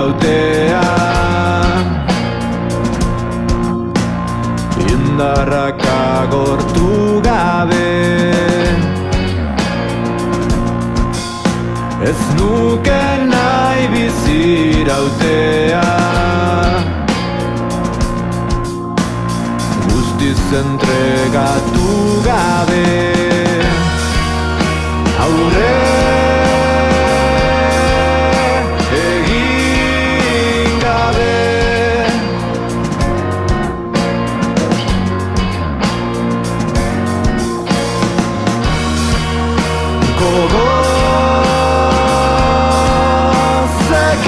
irautea indarrak agortu gabe ez nuke nahi bizirautea guztiz entregatu gabe aurre egin gabe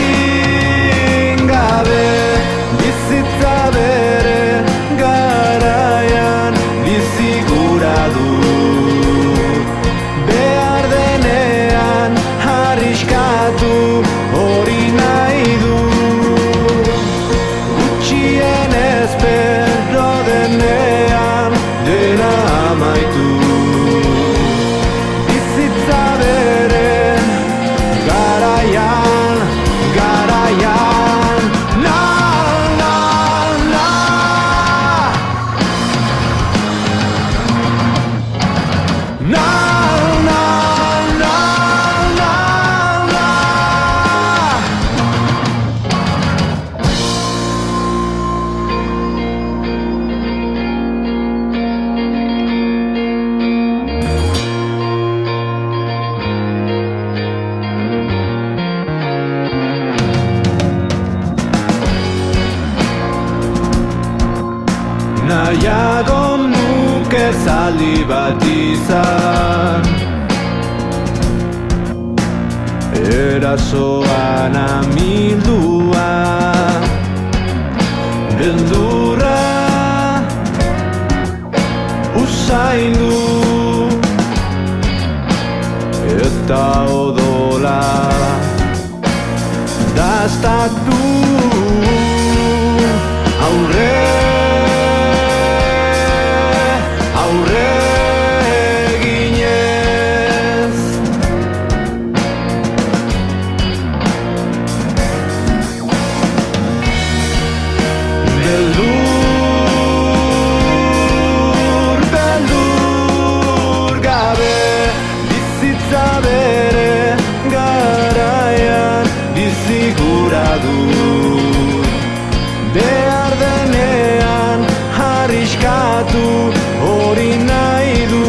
gogozekin gabe bizitza bere garaian bizigura du behar denean arriskatu hori nahi du gutxien espero denean dena amaitu bizitza bere garaian na na na na na na na na nahiago nuke zaldi bat izan erasoan amildua beldurra usaindu eta odola dastatu aurre eginez beldur gabe bizitza bere garaian bizigura du behar denean arriskatu hori nahi du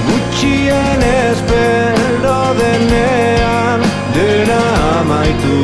gutxien espero denean dena amaitu